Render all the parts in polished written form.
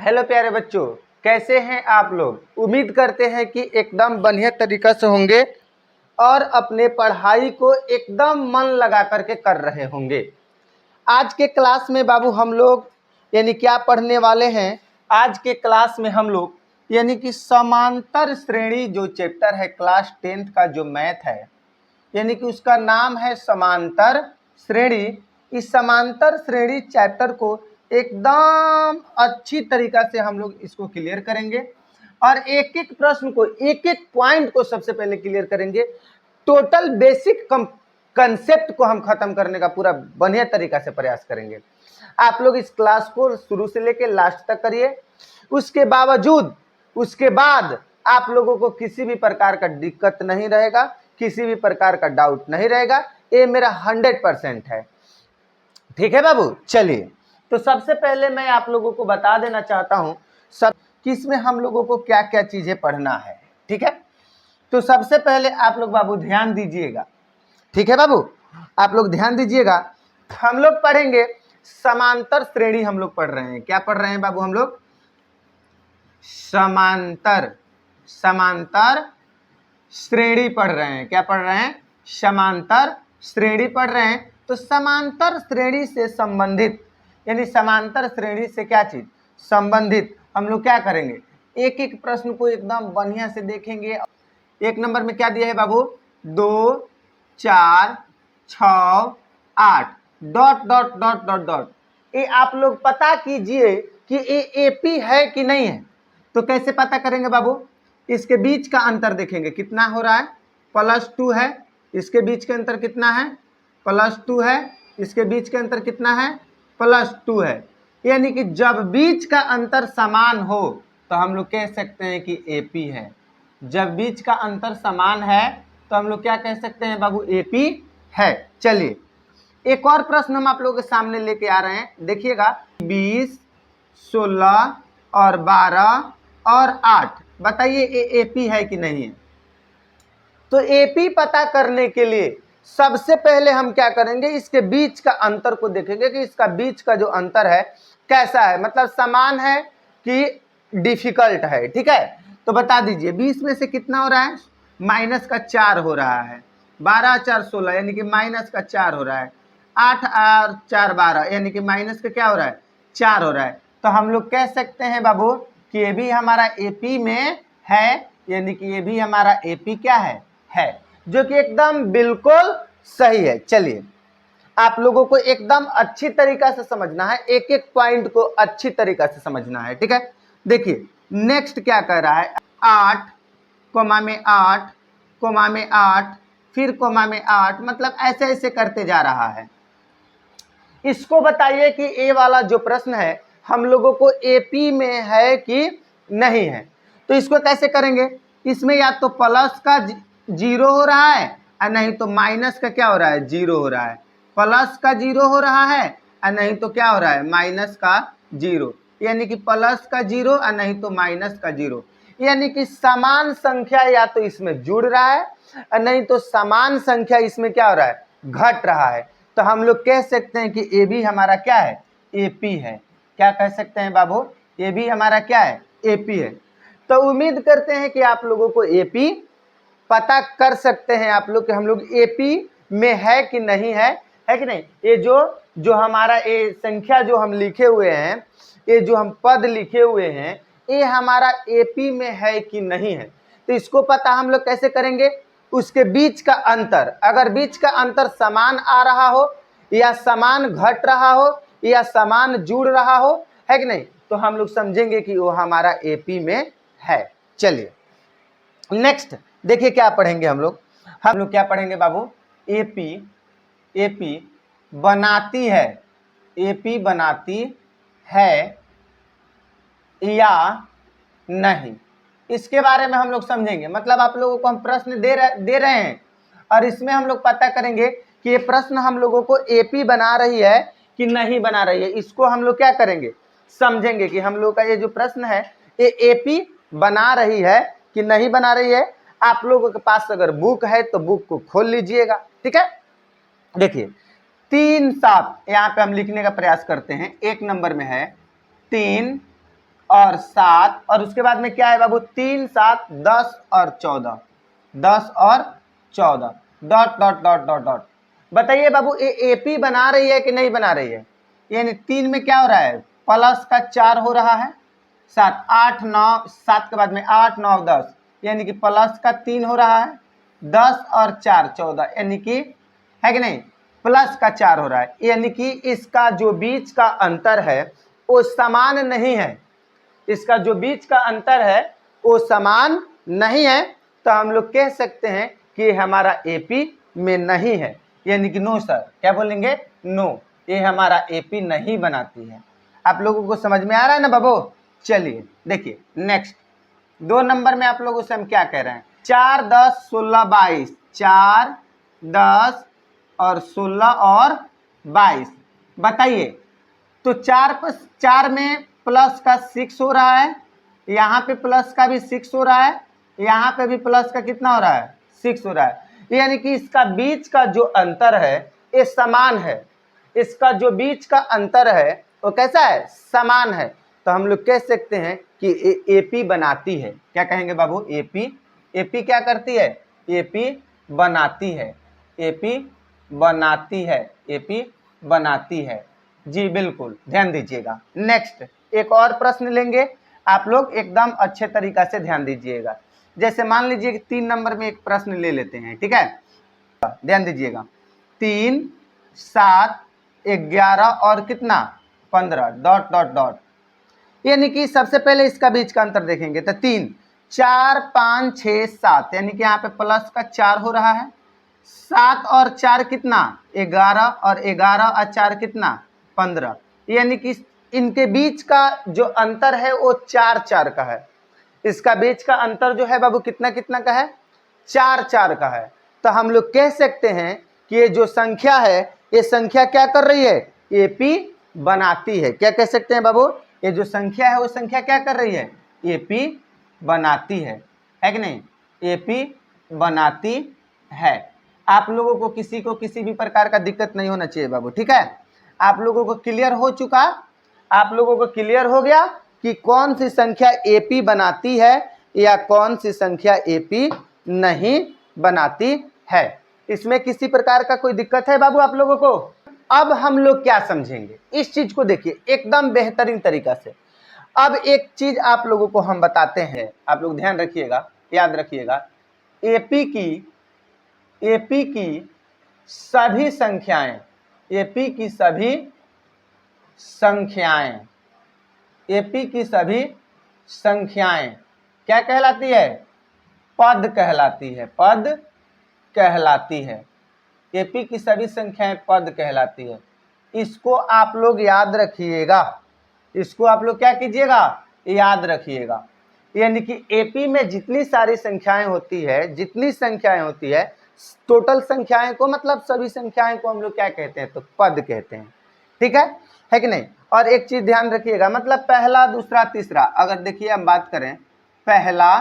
Hello प्यारे बच्चों, कैसे हैं आप लोग। उम्मीद करते हैं कि एकदम बढ़िया तरीका से होंगे और अपने पढ़ाई को एकदम मन लगा करके कर रहे होंगे। आज के क्लास में बाबू हम लोग यानी क्या पढ़ने वाले हैं। आज के क्लास में हम लोग यानी कि समांतर श्रेणी जो चैप्टर है क्लास 10th का जो मैथ है, यानी कि उसका नाम है समांतर श्रेणी। इस समांतर श्रेणी चैप्टर को एकदम अच्छी तरीका से हम लोग इसको क्लियर करेंगे और एक एक प्रश्न को, एक एक पॉइंट को सबसे पहले क्लियर करेंगे। टोटल बेसिक कंसेप्ट को हम खत्म करने का पूरा बढ़िया तरीका से प्रयास करेंगे। आप लोग इस क्लास को शुरू से लेकर लास्ट तक करिए। उसके बाद आप लोगों को किसी भी प्रकार का दिक्कत नहीं रहेगा, किसी भी प्रकार का डाउट नहीं रहेगा। ये मेरा 100% है। ठीक है बाबू, चलिए तो सबसे पहले मैं आप लोगों को बता देना चाहता हूं सब किसमें हम लोगों को क्या क्या चीजें पढ़ना है। ठीक है, तो सबसे पहले आप लोग बाबू ध्यान दीजिएगा। ठीक है बाबू, आप लोग ध्यान दीजिएगा। हम लोग पढ़ेंगे समांतर श्रेणी। हम लोग पढ़ रहे हैं, क्या पढ़ रहे हैं बाबू हम लोग? समांतर श्रेणी पढ़ रहे हैं। क्या पढ़ रहे हैं? समांतर श्रेणी पढ़ रहे हैं। तो समांतर श्रेणी से संबंधित यानी समांतर श्रेणी से क्या चीज संबंधित हम लोग क्या करेंगे, एक एक प्रश्न को एकदम बढ़िया से देखेंगे। एक नंबर में क्या दिया है बाबू? 2, 4, 6, 8 dot dot dot dot dot. ये आप लोग पता कीजिए कि ये एपी है कि नहीं है। तो कैसे पता करेंगे बाबू? इसके बीच का अंतर देखेंगे कितना हो रहा है, +2 है। इसके बीच के अंतर कितना है? +2 है। इसके बीच के अंतर कितना है? +2 है। यानी कि जब बीच का अंतर समान हो तो हम लोग कह सकते हैं कि एपी है। जब बीच का अंतर समान है तो हम लोग क्या कह सकते हैं बाबू? एपी है। चलिए एक और प्रश्न हम आप लोगों के सामने लेके आ रहे हैं, देखिएगा। 20, 16 और 12 और 8 बताइए ये एपी है कि नहीं है। तो एपी पता करने के लिए सबसे पहले हम क्या करेंगे, इसके बीच का अंतर को देखेंगे कि इसका बीच का जो अंतर है कैसा है, मतलब समान है कि डिफिकल्ट है। ठीक है, तो बता दीजिए 20 में से कितना हो रहा है? -4 हो रहा है। 12 4 16 यानी कि -4 हो रहा है। 8 और 4 12 यानी कि माइनस का क्या हो रहा है? 4 हो रहा है। तो हम लोग कह सकते हैं बाबू कि ये भी हमारा एपी में है, यानी कि ये भी हमारा एपी क्या है, जो कि एकदम बिल्कुल सही है। चलिए आप लोगों को एकदम अच्छी तरीका से समझना है, एक एक पॉइंट को अच्छी तरीका से समझना है। ठीक है, देखिए नेक्स्ट क्या कह रहा है, 8 कोमा में 8 कोमा में 8 फिर कोमा में 8, मतलब ऐसे ऐसे करते जा रहा है। इसको बताइए कि ए वाला जो प्रश्न है हम लोगों को एपी में है कि नहीं है। तो इसको कैसे करेंगे, इसमें या तो प्लस का 0 हो रहा है और नहीं तो माइनस का क्या हो रहा है? 0 हो रहा है। प्लस का 0 हो रहा है और नहीं तो क्या हो रहा है? माइनस का 0, यानी कि प्लस का 0 और नहीं तो माइनस का 0। यानी कि समान संख्या या तो इसमें जुड़ रहा है और नहीं तो समान संख्या इसमें क्या हो रहा है? घट रहा है। तो हम लोग कह सकते हैं कि ए भी हमारा क्या है? एपी है। क्या कह सकते हैं बाबू? ये भी हमारा क्या है? एपी है। तो उम्मीद करते हैं कि आप लोगों को एपी पता कर सकते हैं आप लोग कि हम लोग एपी में है कि नहीं है कि नहीं। ये जो हमारा ये संख्या जो हम लिखे हुए हैं, ये जो हम पद लिखे हुए हैं, ये हमारा एपी में है कि नहीं है। तो इसको पता हम लोग कैसे करेंगे, उसके बीच का अंतर, अगर बीच का अंतर समान आ रहा हो या समान घट रहा हो या समान जुड़ रहा हो, है कि नहीं, तो हम लोग समझेंगे कि वो हमारा एपी में है। चलिए नेक्स्ट देखिए क्या पढ़ेंगे हम लोग क्या पढ़ेंगे बाबू? एपी बनाती है, एपी बनाती है या नहीं, इसके बारे में हम लोग समझेंगे। मतलब आप लोगों को हम प्रश्न दे रहे हैं और इसमें हम लोग पता करेंगे कि ये प्रश्न हम लोगों को एपी बना रही है कि नहीं बना रही है। इसको हम लोग क्या करेंगे, समझेंगे कि हम लोग का ये जो प्रश्न है ये एपी बना रही है कि नहीं बना रही है। आप लोगों के पास अगर बुक है तो बुक को खोल लीजिएगा। ठीक है, देखिए 3 7 यहाँ पे हम लिखने का प्रयास करते हैं। एक नंबर में है 3 और 7 और उसके बाद में क्या है बाबू 3 7 10 और 14, 10 और 14 dot dot dot dot dot. बताइए बाबू ये एपी बना रही है कि नहीं बना रही है? यानी 3 में क्या हो रहा है प्लस का 4 हो रहा है, 7 8 9 7 के बाद में 8 9 10 यानी कि प्लस का 3 हो रहा है, 10 और 4 14 यानी कि है कि नहीं प्लस का 4 हो रहा है, यानी कि इसका जो बीच का अंतर है वो समान नहीं है, इसका जो बीच का अंतर है वो समान नहीं है। तो हम लोग कह सकते हैं कि हमारा एपी में नहीं है, यानी कि नो सर, क्या बोलेंगे नो, ये हमारा एपी नहीं बनाती है। आप लोगों को समझ में आ रहा है ना बाबू? चलिए देखिए नेक्स्ट 2 नंबर में आप लोगों से हम क्या कह रहे हैं 4 10 16 22, 4 10 और 16 और 22। बताइए तो 4 प्लस 4 में प्लस का 6 हो रहा है, यहाँ पे प्लस का भी 6 हो रहा है, यहाँ पे भी प्लस का कितना हो रहा है 6 हो रहा है, यानी कि इसका बीच का जो अंतर है ये समान है, इसका जो बीच का अंतर है वो कैसा है समान है। तो हम लोग कह सकते हैं कि एपी बनाती है। क्या कहेंगे बाबू? एपी, एपी क्या करती है? एपी बनाती है, एपी बनाती है, एपी बनाती है। जी बिल्कुल, ध्यान दीजिएगा। नेक्स्ट एक और प्रश्न लेंगे, आप लोग एकदम अच्छे तरीका से ध्यान दीजिएगा। जैसे मान लीजिए कि 3 नंबर में एक प्रश्न ले लेते हैं, ठीक है, ध्यान दीजिएगा 3 7 11 और कितना 15 डॉट डॉट डॉट, यानी कि सबसे पहले इसका बीच का अंतर देखेंगे तो 3 4 5 6 7 यानी कि यहाँ पे प्लस का 4 हो रहा है, 7 और 4 कितना 11 और 11 और 4 कितना 15, यानी कि इनके बीच का जो अंतर है वो 4 4 का है, इसका बीच का अंतर जो है बाबू कितना कितना का है 4 4 का है। तो हम लोग कह सकते हैं कि ये जो संख्या है ये संख्या क्या कर रही है एपी बनाती है। क्या कह सकते हैं बाबू? ये जो संख्या है वो संख्या क्या कर रही है एपी बनाती है कि नहीं? एपी बनाती है। आप लोगों को किसी भी प्रकार का दिक्कत नहीं होना चाहिए बाबू, ठीक है? आप लोगों को क्लियर हो चुका, आप लोगों को क्लियर हो गया कि कौन सी संख्या एपी बनाती है या कौन सी संख्या एपी नहीं बनाती है। इसमें किसी प्रकार का कोई दिक्कत है बाबू आप लोगों को? अब हम लोग क्या समझेंगे इस चीज को, देखिए एकदम बेहतरीन तरीका से। अब एक चीज आप लोगों को हम बताते हैं, आप लोग ध्यान रखिएगा, याद रखिएगा, एपी की सभी संख्याएं, एपी की सभी संख्याएं, एपी की सभी संख्याएं क्या कहलाती है? पद कहलाती है, पद कहलाती है। एपी की सभी संख्याएं पद कहलाती है। इसको आप लोग याद रखिएगा, इसको आप लोग क्या कीजिएगा याद रखिएगा। यानी कि एपी में जितनी सारी संख्याएं होती है, जितनी संख्याएं होती है, टोटल संख्याएं को मतलब सभी संख्याएं को हम लोग क्या कहते हैं? तो पद कहते हैं, ठीक है कि नहीं? और एक चीज ध्यान रखिएगा, मतलब पहला दूसरा तीसरा, अगर देखिए हम बात करें पहला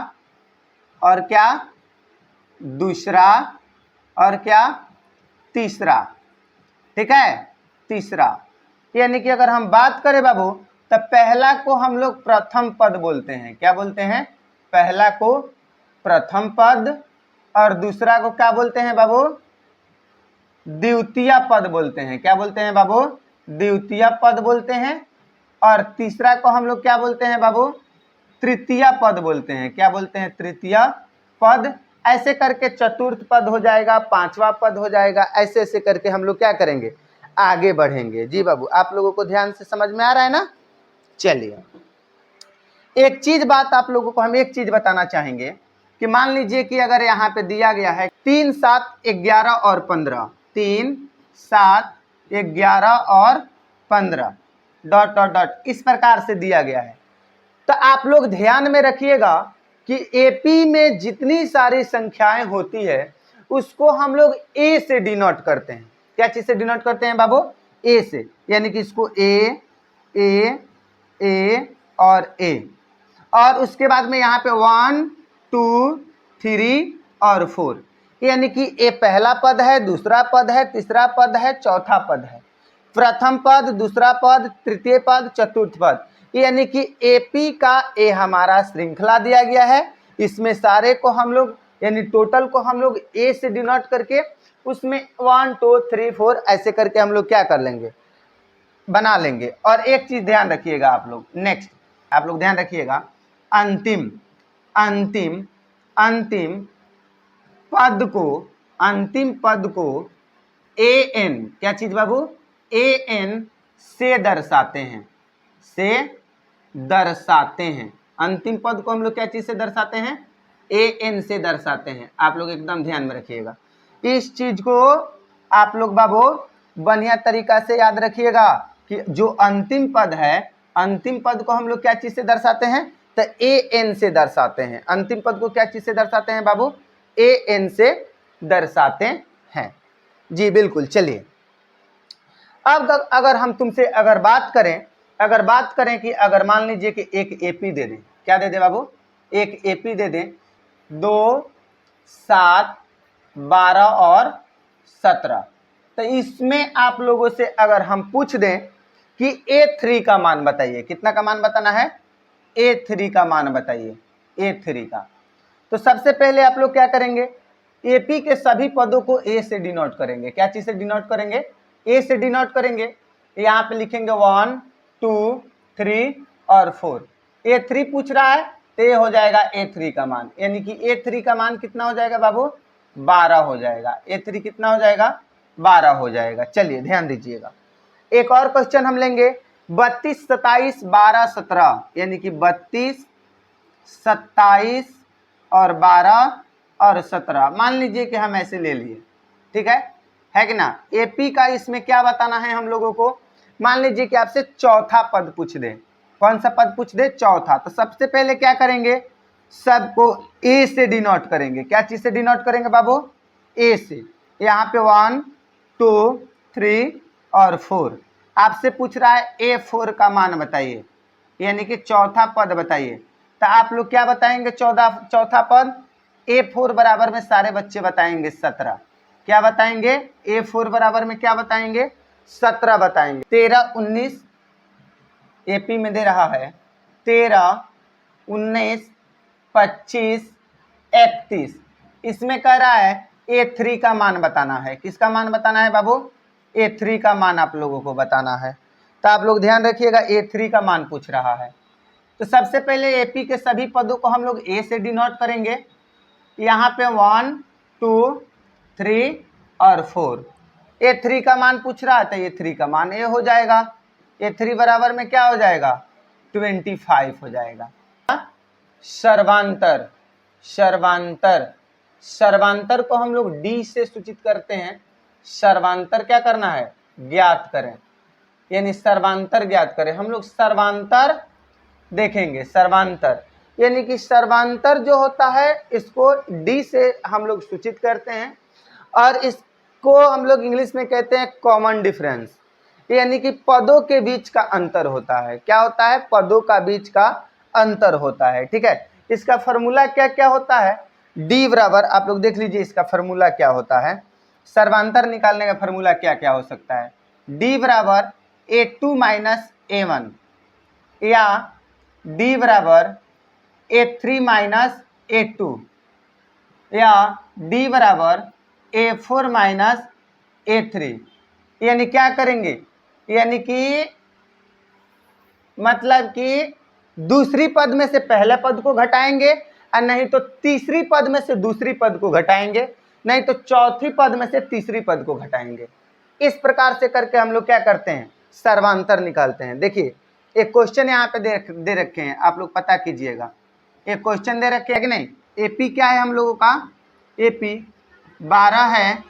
और क्या दूसरा और क्या तीसरा, ठीक है, तीसरा, यानी कि अगर हम बात करें बाबू तो पहला को हम लोग प्रथम पद बोलते हैं। क्या बोलते हैं? पहला को प्रथम पद और दूसरा को क्या बोलते हैं बाबू? द्वितीय पद बोलते हैं। क्या बोलते हैं बाबू? द्वितीय पद बोलते हैं। और तीसरा को हम लोग क्या बोलते हैं बाबू? तृतीय पद बोलते हैं। क्या बोलते हैं? तृतीय पद। ऐसे करके चतुर्थ पद हो जाएगा, पांचवा पद हो जाएगा, ऐसे ऐसे करके हम लोग क्या करेंगे आगे बढ़ेंगे। जी बाबू, आप लोगों को ध्यान से समझ में आ रहा है ना? चलिए एक चीज बात आप लोगों को हम एक चीज बताना चाहेंगे कि मान लीजिए कि अगर यहाँ पे दिया गया है 3 7 11 और 15, 3 7 11 और 15 डॉट डॉट डॉट इस प्रकार से दिया गया है। तो आप लोग ध्यान में रखिएगा कि एपी में जितनी सारी संख्याएं होती है उसको हम लोग ए से डिनोट करते हैं। क्या चीज से डिनोट करते हैं बाबू? ए से, यानी कि इसको ए ए ए और ए, और उसके बाद में यहाँ पे 1 2 3 और 4, यानी कि ए पहला पद है, दूसरा पद है, तीसरा पद है, चौथा पद है, प्रथम पद, दूसरा पद, तृतीय पद, चतुर्थ पद, यानी कि एपी का ए हमारा श्रृंखला दिया गया है, इसमें सारे को हम लोग यानी टोटल को हम लोग ए से डिनोट करके उसमें 1 2 3 4 ऐसे करके हम लोग क्या कर लेंगे, बना लेंगे। और एक चीज ध्यान रखिएगा आप लोग, नेक्स्ट आप लोग ध्यान रखिएगा, अंतिम अंतिम अंतिम अंतिम पद को ए एन, क्या चीज बाबू, ए एन से दर्शाते हैं, से दर्शाते हैं। अंतिम पद को हम लोग क्या चीज से दर्शाते हैं, ए एन से दर्शाते हैं। आप लोग एकदम ध्यान में रखिएगा, इस चीज को आप लोग बाबू बढ़िया तरीका से याद रखिएगा कि जो अंतिम पद है, अंतिम पद को हम लोग क्या चीज से दर्शाते हैं, तो ए एन से दर्शाते हैं। अंतिम पद को क्या चीज से दर्शाते हैं बाबू, ए एन से दर्शाते हैं। जी बिल्कुल। चलिए अब अगर हम तुमसे अगर बात करें कि अगर मान लीजिए कि एक एपी दे दें, क्या दे दे बाबू, एक एपी दे दें 2 7 12 और 17, तो इसमें आप लोगों से अगर हम पूछ दें कि A3 का मान बताइए, कितना का मान बताना है, A3 का मान बताइए, A3 का। तो सबसे पहले आप लोग क्या करेंगे, एपी के सभी पदों को ए से डिनोट करेंगे। क्या चीज से डिनोट करेंगे, ए से डिनोट करेंगे। यहाँ पे लिखेंगे 1 2 3 और 4। A3 पूछ रहा है तो ये हो जाएगा A3 का मान, यानी कि A3 का मान कितना हो जाएगा बाबू, 12 हो जाएगा। A3 कितना हो जाएगा, 12 हो जाएगा। चलिए ध्यान दीजिएगा, एक और क्वेश्चन हम लेंगे, 32 27 12 17, यानी कि 32 27 और 12 और 17 मान लीजिए कि हम ऐसे ले लिए, ठीक है कि ना। एपी का इसमें क्या बताना है हम लोगों को, मान लीजिए कि आपसे चौथा पद पूछ दे, कौन सा पद पूछ दे, चौथा। तो सबसे पहले क्या करेंगे, सबको ए से डिनोट करेंगे। क्या चीज से डिनोट करेंगे बाबू, ए से। यहाँ पे 1 2 3 और 4, आपसे पूछ रहा है A4 का मान बताइए, यानी कि चौथा पद बताइए। तो आप लोग क्या बताएंगे, चौथा पद A4 बराबर में सारे बच्चे बताएंगे 17। क्या बताएंगे, A4 बराबर में क्या बताएंगे, 17 बताएंगे। 13 19 एपी में दे रहा है, 13 19 25 31, इसमें कह रहा है A3 का मान बताना है। किसका मान बताना है बाबू, A3 का मान आप लोगों को बताना है। तो आप लोग ध्यान रखिएगा, A3 का मान पूछ रहा है। तो सबसे पहले एपी के सभी पदों को हम लोग ए से डिनोट करेंगे। यहाँ पे 1 2 3 और 4, A3 का मान पूछ रहा है तो A3 का मान ए हो जाएगा। A3 बराबर में क्या हो जाएगा, 25 हो जाएगा। सर्वांतर, सर्वांतर, सर्वांतर को हम लोग डी से सूचित करते हैं। सर्वांतर क्या करना है, ज्ञात करें, यानी सर्वांतर ज्ञात करें। हम लोग सर्वांतर देखेंगे, सर्वांतर यानी कि सर्वांतर जो होता है इसको डी से हम लोग सूचित करते हैं, और इसको हम लोग इंग्लिश में कहते हैं कॉमन डिफरेंस, यानी कि पदों के बीच का अंतर होता है। क्या होता है, पदों का बीच का अंतर होता है, ठीक है। इसका फॉर्मूला क्या क्या होता है, डी बराबर, आप लोग देख लीजिए इसका फॉर्मूला क्या होता है, सर्वांतर निकालने का फॉर्मूला क्या क्या हो सकता है। डी बराबर A2 माइनस A1, या डी बराबर A3 माइनस A2, या डी बराबर A4 माइनस A3। यानी क्या करेंगे, यानी कि मतलब कि दूसरी पद में से पहले पद को घटाएंगे, और नहीं तो तीसरी पद में से दूसरी पद को घटाएंगे, नहीं तो चौथी पद में से तीसरी पद को घटाएंगे। इस प्रकार से करके हम लोग क्या करते हैं, सर्वांतर निकालते हैं। देखिए एक क्वेश्चन यहाँ पे दे रखे हैं, आप लोग पता कीजिएगा। एक क्वेश्चन दे रखे हैं कि नहीं, एपी क्या है हम लोगों का, एपी 12 है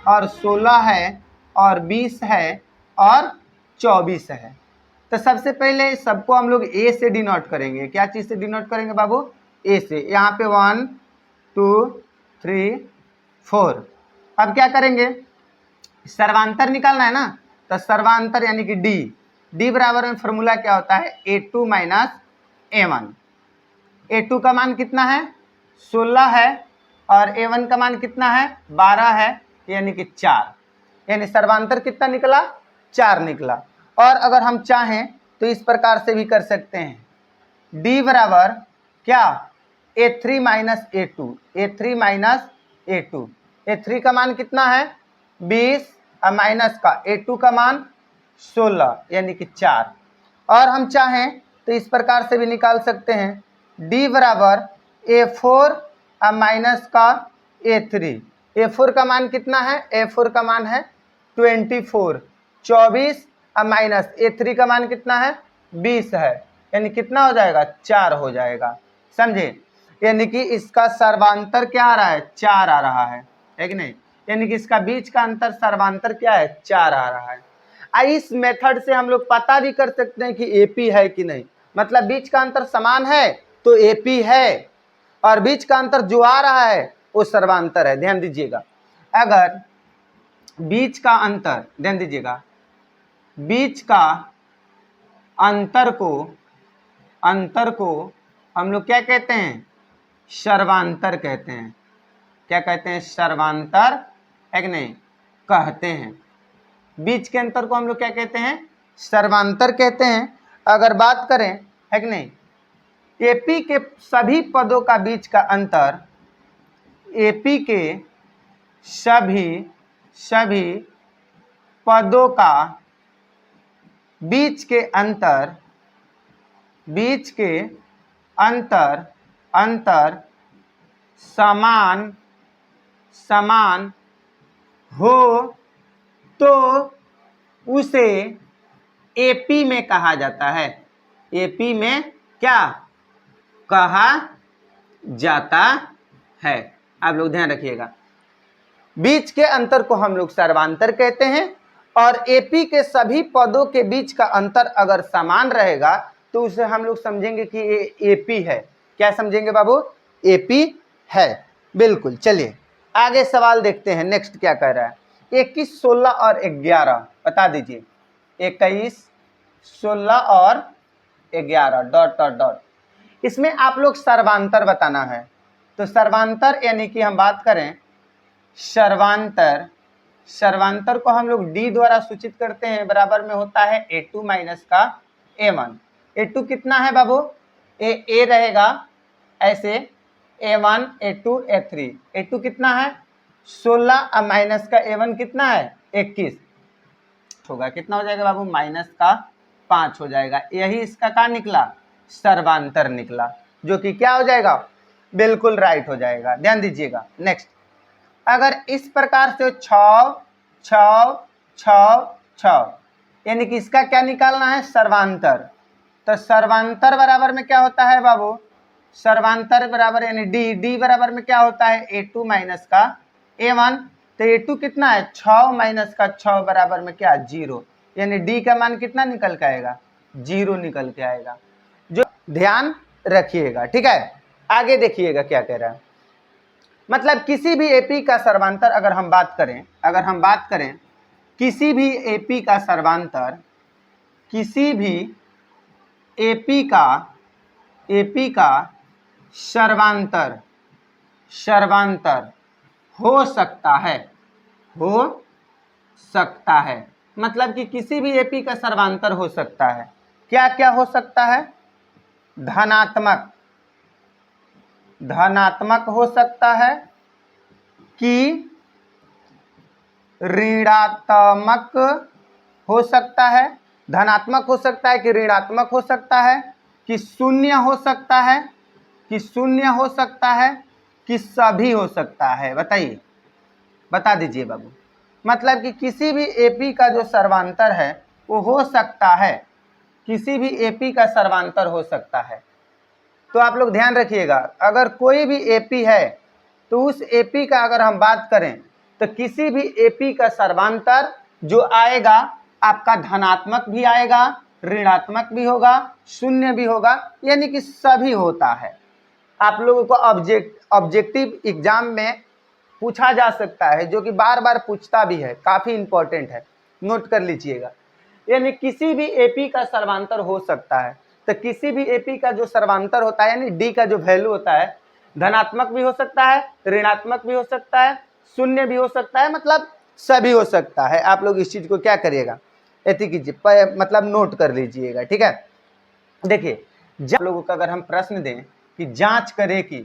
और 16 है और 20 है और 24 है। तो सबसे पहले सबको हम लोग ए से डिनोट करेंगे। क्या चीज से डिनोट करेंगे बाबू, ए से। यहाँ पे 1 2 3 4। अब क्या करेंगे, सर्वांतर निकालना है ना, तो सर्वांतर यानी कि डी, डी बराबर में फॉर्मूला क्या होता है, A2 माइनस A1। A2 का मान कितना है, 16 है, और A1 का मान कितना है, 12 है, यानी कि 4। यानी सर्वांतर कितना निकला, 4 निकला। और अगर हम चाहें तो इस प्रकार से भी कर सकते हैं। d बराबर क्या, a3 minus a2, a3 minus a2, a3 का मान कितना है 20 और माइनस का a2 का मान 16 यानी कि 4। और हम चाहें तो इस प्रकार से भी निकाल सकते हैं, d बराबर a4 और माइनस का a3। a4 का मान कितना है, a4 का मान है 24 और माइनस a3 का मान कितना है 20 है, यानी कितना हो जाएगा 4 हो जाएगा, समझे। यानी कि इसका सर्वांतर क्या आ रहा है 4 आ रहा है कि नहीं, यानी कि इसका बीच का अंतर सर्वांतर क्या है 4 आ रहा है। इस मेथड से हम लोग पता भी कर सकते हैं कि एपी है कि नहीं, मतलब बीच का अंतर समान है तो एपी है, और बीच का अंतर जो आ रहा है वो सर्वांतर है। ध्यान दीजिएगा, अगर बीच का अंतर, ध्यान दीजिएगा, बीच का अंतर को हम लोग क्या कहते हैं, सर्वांतर कहते हैं। क्या कहते हैं, सर्वांतर है कि नहीं कहते हैं। बीच के अंतर को हम लोग क्या कहते हैं, सर्वांतर कहते हैं। अगर बात करें है कि नहीं, एपी के सभी पदों का बीच का अंतर, एपी के सभी पदों का बीच के अंतर समान हो तो उसे एपी में कहा जाता है। एपी में क्या कहा जाता है, आप लोग ध्यान रखिएगा। बीच के अंतर को हम लोग सर्वांतर कहते हैं, और एपी के सभी पदों के बीच का अंतर अगर समान रहेगा तो उसे हम लोग समझेंगे कि ये एपी है। क्या समझेंगे बाबू, एपी है, बिल्कुल। चलिए आगे सवाल देखते हैं, नेक्स्ट क्या कह रहा है। 21, 16 और 11 बता दीजिए। 21, 16 और 11 डॉट डॉट डॉट। इसमें आप लोग सर्वांतर बताना है। तो सर्वांतर यानी कि हम बात करें सर्वांतर को हम लोग d द्वारा सूचित करते हैं, बराबर में होता है a2 माइनस का a1। a2 कितना है बाबू, a रहेगा ऐसे, a1 a2 a3। a2 कितना है 16 और माइनस का a1 कितना है 21 होगा, कितना हो जाएगा बाबू माइनस का 5 हो जाएगा। यही इसका क्या निकला, सर्वांतर निकला, जो कि क्या हो जाएगा, बिल्कुल राइट हो जाएगा। ध्यान दीजिएगा। नेक्स्ट, अगर इस प्रकार से 6 6 6 6 यानी कि इसका क्या निकालना है, सर्वांतर। तो सर्वांतर बराबर में क्या होता है बाबू, सर्वांतर बराबर यानी d बराबर में क्या होता है a2 माइनस का a1। तो a2 कितना है 6 माइनस का 6 बराबर में क्या 0, यानी d का मान कितना निकल के आएगा 0 निकल के आएगा। जो ध्यान रखिएगा, ठीक है। आगे देखिएगा क्या कह रहा है, मतलब किसी भी एपी का सर्वांतर अगर हम बात करें किसी भी एपी का सर्वांतर, किसी भी एपी का सर्वांतर हो सकता है, मतलब कि किसी भी एपी का सर्वांतर हो सकता है। क्या क्या हो सकता है, धनात्मक हो सकता है कि ऋणात्मक हो सकता है, धनात्मक हो सकता है कि ऋणात्मक हो सकता है, कि शून्य हो सकता है, कि सभी हो सकता है। बताइए, बता दीजिए बाबू। मतलब कि किसी भी एपी का जो सर्वांतर है वो हो सकता है, किसी भी एपी का सर्वांतर हो सकता है। तो आप लोग ध्यान रखिएगा, अगर कोई भी एपी है तो उस एपी का अगर हम बात करें तो किसी भी एपी का सर्वांतर जो आएगा आपका धनात्मक भी आएगा, ऋणात्मक भी होगा, शून्य भी होगा, यानी कि सभी होता है। आप लोगों को ऑब्जेक्टिव एग्जाम में पूछा जा सकता है, जो कि बार बार पूछता भी है, काफी इंपॉर्टेंट है, नोट कर लीजिएगा। यानी किसी भी एपी का सर्वांतर हो सकता है। तो किसी भी एपी का जो सर्वांतर होता है यानी डी का जो वैल्यू होता है, धनात्मक भी हो सकता है, ऋणात्मक भी हो सकता है, शून्य भी हो सकता है, मतलब सभी हो सकता है। आप लोग इस चीज को क्या करिएगा, ऐसी कीजिए, मतलब नोट कर लीजिएगा, ठीक है। देखिए लोगों का अगर हम प्रश्न दें कि जांच करे कि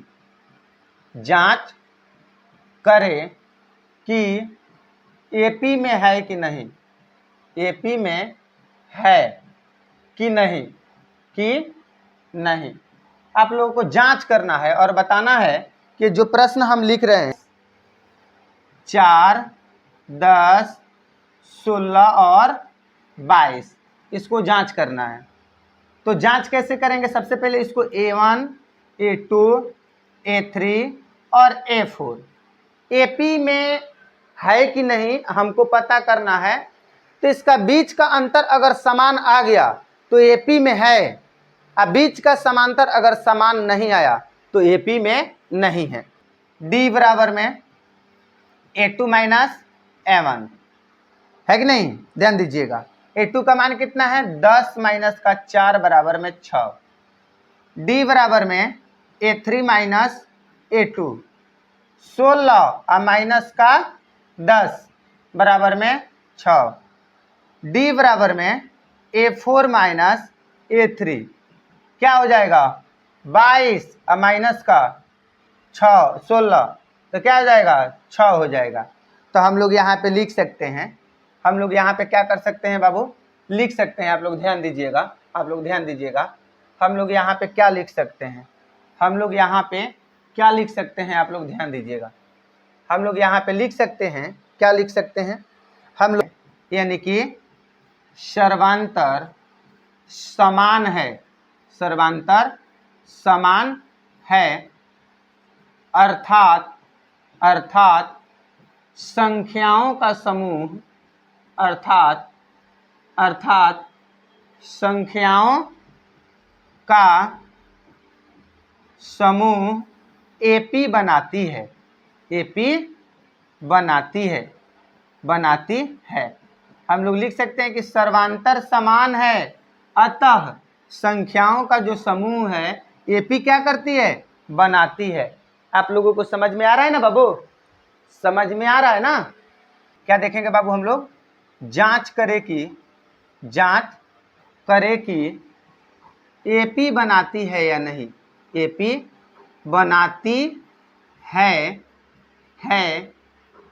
एपी में है कि नहीं, एपी में है कि नहीं, आप लोगों को जांच करना है और बताना है कि जो प्रश्न हम लिख रहे हैं 4, 10, 16 और 22, इसको जांच करना है। तो जांच कैसे करेंगे? सबसे पहले इसको A1, A2, A3 और A4 एपी में है कि नहीं हमको पता करना है। तो इसका बीच का अंतर अगर समान आ गया तो एपी में है, अब बीच का समांतर अगर समान नहीं आया तो एपी में नहीं है। डी बराबर में A2 माइनस A1 है कि नहीं, ध्यान दीजिएगा। A2 का मान कितना है 10 माइनस का 4 बराबर में 6। डी बराबर में A3 माइनस A2 16 और माइनस का 10 बराबर में 6। डी बराबर में A4 माइनस A3 क्या हो जाएगा 22 और माइनस का 16 तो क्या हो जाएगा 6 हो जाएगा। तो हम लोग यहाँ पे लिख सकते हैं, हम लोग यहाँ पे क्या कर सकते हैं बाबू, लिख सकते हैं। आप लोग ध्यान दीजिएगा, हम लोग यहाँ पे क्या लिख सकते हैं, हम लोग यहाँ पे क्या लिख सकते हैं, आप लोग ध्यान दीजिएगा। हम लोग यहाँ पे लिख सकते हैं, क्या लिख सकते हैं हम लोग, यानी कि सर्वांतर समान है, सर्वांतर समान है अर्थात संख्याओं का समूह, अर्थात संख्याओं का समूह एपी बनाती है, एपी बनाती है। हम लोग लिख सकते हैं कि सर्वांतर समान है अतः संख्याओं का जो समूह है एपी क्या करती है, बनाती है। आप लोगों को समझ में आ रहा है ना बाबू, समझ में आ रहा है ना। क्या देखेंगे बाबू, हम लोग जांच करे कि एपी बनाती है या नहीं, एपी बनाती है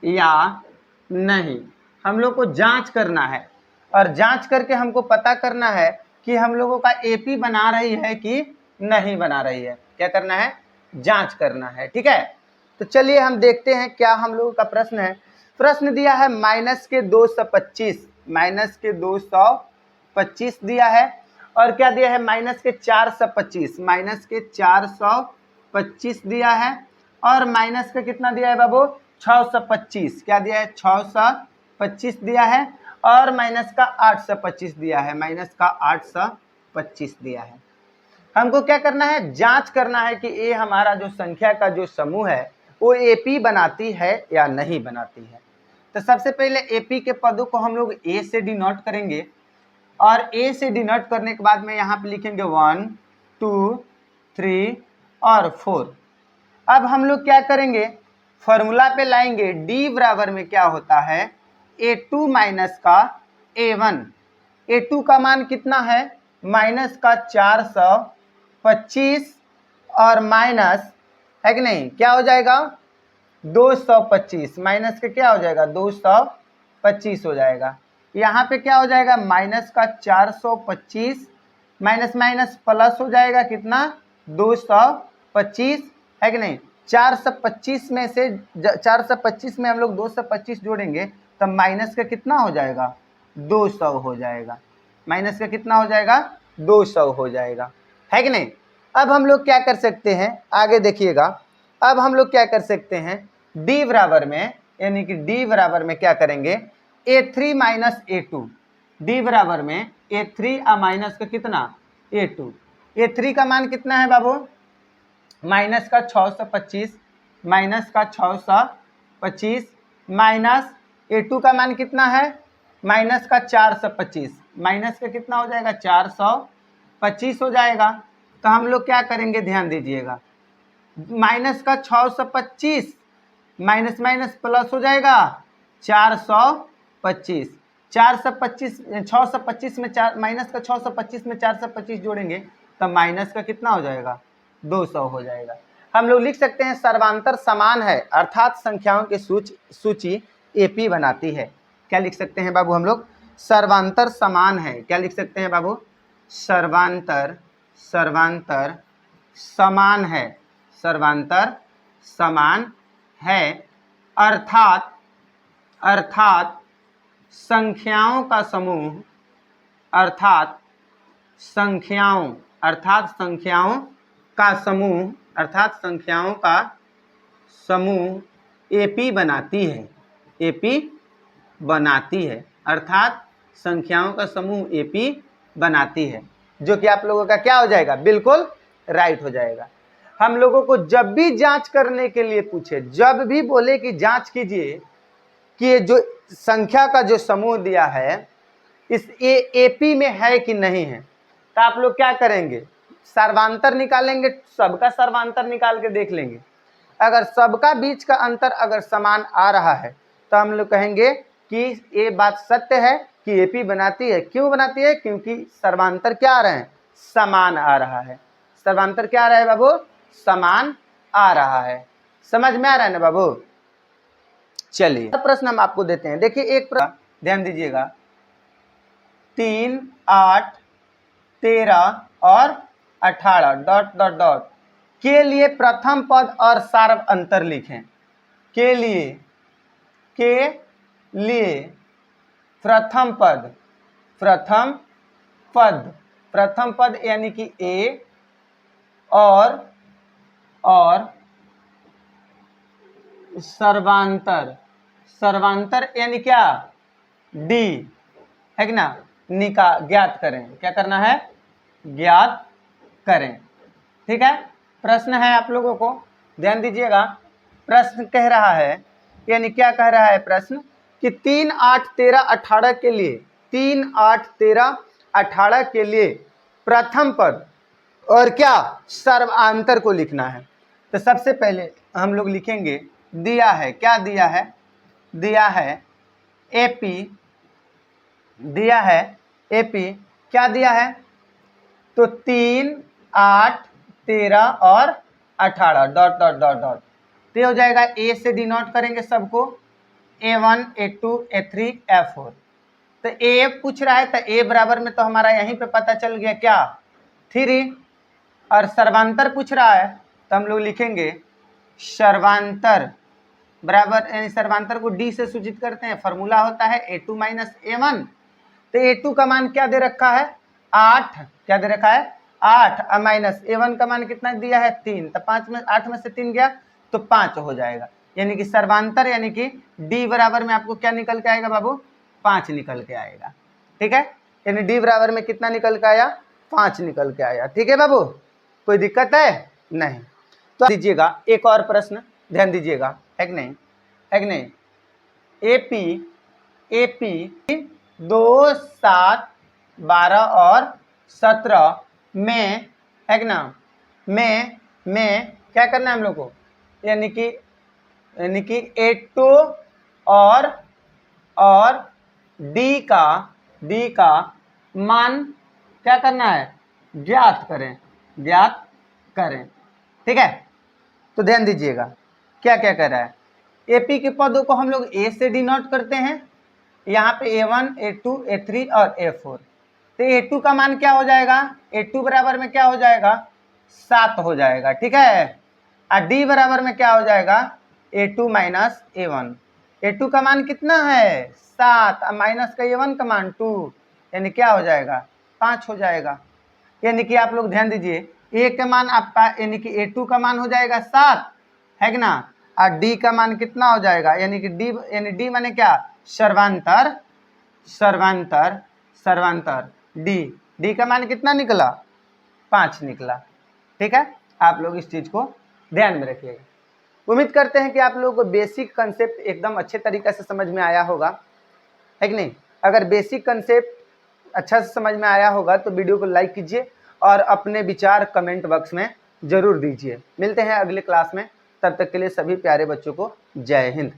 या नहीं, हम लोग को जांच करना है। और जांच करके हमको पता करना है कि हम लोगों का एपी बना रही है कि नहीं बना रही है। क्या करना है, जांच करना है, ठीक है। तो चलिए हम देखते हैं क्या हम लोगों का प्रश्न है। प्रश्न दिया है -225, -225 दिया है, और क्या दिया है -425, -425 दिया है, और माइनस का कितना दिया है बाबू 625, क्या दिया है 625 दिया है, और माइनस का 825 दिया है, माइनस का 825 दिया है। हमको क्या करना है, जांच करना है कि ये हमारा जो संख्या का जो समूह है वो एपी बनाती है या नहीं बनाती है। तो सबसे पहले एपी के पदों को हम लोग ए से डिनोट करेंगे, और ए से डिनोट करने के बाद में यहाँ पे लिखेंगे 1, 2, 3 और 4। अब हम लोग क्या करेंगे, फॉर्मूला पे लाएंगे। डी बराबर में क्या होता है A2 माइनस का A1। A2 का मान कितना है माइनस का 425, और माइनस है कि नहीं क्या हो जाएगा 225, माइनस के क्या हो जाएगा 225 हो जाएगा। यहाँ पे क्या हो जाएगा माइनस का 425, माइनस माइनस प्लस हो जाएगा कितना 225 है कि नहीं। 425 में से 425 में हम लोग 225 जोड़ेंगे तब माइनस का कितना हो जाएगा 200 हो जाएगा, माइनस का कितना हो जाएगा 200 हो जाएगा, है कि नहीं। अब हम लोग क्या कर सकते हैं, आगे देखिएगा। अब हम लोग क्या कर सकते हैं, डी बराबर में, यानी कि डी बराबर में क्या करेंगे A3 माइनस A2, डी बराबर में A3 और माइनस का कितना A2। A3 का मान कितना है बाबू माइनस का 625, माइनस का 625, माइनस A2 का मान कितना है माइनस का 425, माइनस का कितना हो जाएगा 425 हो जाएगा। तो हम लोग क्या करेंगे ध्यान दीजिएगा, माइनस का 625 माइनस माइनस प्लस हो जाएगा 425, 425 625 में चार माइनस का 625 में 425 जोड़ेंगे तब माइनस का कितना हो जाएगा 200 हो जाएगा। हम लोग लिख सकते हैं सर्वांतर समान है अर्थात संख्याओं की सूची एपी बनाती है। क्या लिख सकते हैं बाबू हम लोग? सर्वांतर समान है। क्या लिख सकते हैं बाबू? सर्वांतर समान है। सर्वांतर समान है अर्थात संख्याओं का समूह अर्थात संख्याओं का समूह एपी बनाती है अर्थात संख्याओं का समूह एपी बनाती है, जो कि आप लोगों का क्या हो जाएगा? बिल्कुल राइट हो जाएगा। हम लोगों को जब भी जांच करने के लिए पूछे, जब भी बोले कि जांच कीजिए कि ये जो संख्या का जो समूह दिया है इस एपी में है कि नहीं है, तो आप लोग क्या करेंगे? सर्वांतर निकालेंगे, सबका सर्वांतर निकाल के देख लेंगे। अगर सबका बीच का अंतर अगर समान आ रहा है तो हम लोग कहेंगे कि ये बात सत्य है कि एपी बनाती है। क्यों बनाती है? क्योंकि सर्वांतर क्या आ रहे हैं? समान आ रहा है। सर्वांतर क्या आ रहा है बाबू? समान आ रहा है। समझ में आ रहा है ना बाबू? चलिए प्रश्न हम आपको देते हैं। देखिए एक प्रश्न ध्यान दीजिएगा, 3, 8, 13 और 18 ... के लिए प्रथम पद और सार्व अंतर लिखें। के लिए प्रथम पद यानी कि ए और सर्वांतर यानी क्या? डी है कि ना? ज्ञात करें। क्या करना है? ज्ञात करें। ठीक है। प्रश्न है आप लोगों को ध्यान दीजिएगा। प्रश्न कह रहा है यानी क्या कह रहा है प्रश्न कि 3, 8, 13, 18 के लिए 3, 8, 13, 18 के लिए प्रथम पद और क्या सर्वांतर को लिखना है। तो सबसे पहले हम लोग लिखेंगे, दिया है क्या? दिया है एपी क्या दिया है? तो 3, 8, 13 और 18 ... तो हो जाएगा ए से डिनोट करेंगे सबको, A1, A2, A3, A4। तो ए पूछ रहा है तो ए बराबर में तो हमारा यहीं पे पता चल गया क्या? 3। और सर्वांतर पूछ रहा है तो हम लोग लिखेंगे सर्वांतर बराबर, यानी सर्वांतर को डी से सूचित करते हैं। फॉर्मूला होता है A2 - A1। तो A2 का मान क्या दे रखा है? 8। क्या दे रखा है? 8 माइनस A1 का मान कितना दिया है? 3। तो 8 में से 3 गया तो 5 हो जाएगा। यानी कि सर्वांतर यानी कि D बराबर में आपको क्या निकल के आएगा बाबू? 5 निकल के आएगा। ठीक है। यानी D बराबर में कितना निकल के आया? 5 निकल के आया। ठीक है बाबू, कोई दिक्कत है? नहीं। तो दीजिएगा एक और प्रश्न ध्यान दीजिएगा, है कि नहीं? एपी 2, 7, 12 और 17 में, है कि ना? में क्या करना है हम लोग को? यानी कि A2 और D का मान क्या करना है? ज्ञात करें। ठीक है। तो ध्यान दीजिएगा क्या क्या कर रहा है। एपी के पदों को हम लोग ए से डिनोट करते हैं। यहाँ पे A1, A2, A3 और A4। तो A2 का मान क्या हो जाएगा? A2 बराबर में क्या हो जाएगा? 7 हो जाएगा। ठीक है। और D बराबर में क्या हो जाएगा? A2 minus A1। A2 का मान कितना है? 7 माइनस का A1 का मान 2, यानी क्या हो जाएगा? 5 हो जाएगा। यानी कि आप लोग ध्यान दीजिए, ए का मान आपका यानी कि A2 का मान हो जाएगा 7, है कि ना? और डी का मान कितना हो जाएगा? यानी कि डी माने क्या? सर्वांतर डी का मान कितना निकला? 5 निकला। ठीक है। आप लोग इस चीज को ध्यान में रखिएगा। उम्मीद करते हैं कि आप लोगों को बेसिक कंसेप्ट एकदम अच्छे तरीके से समझ में आया होगा, है कि नहीं? अगर बेसिक कंसेप्ट अच्छा से समझ में आया होगा तो वीडियो को लाइक कीजिए और अपने विचार कमेंट बॉक्स में जरूर दीजिए। मिलते हैं अगले क्लास में, तब तक के लिए सभी प्यारे बच्चों को जय हिंद।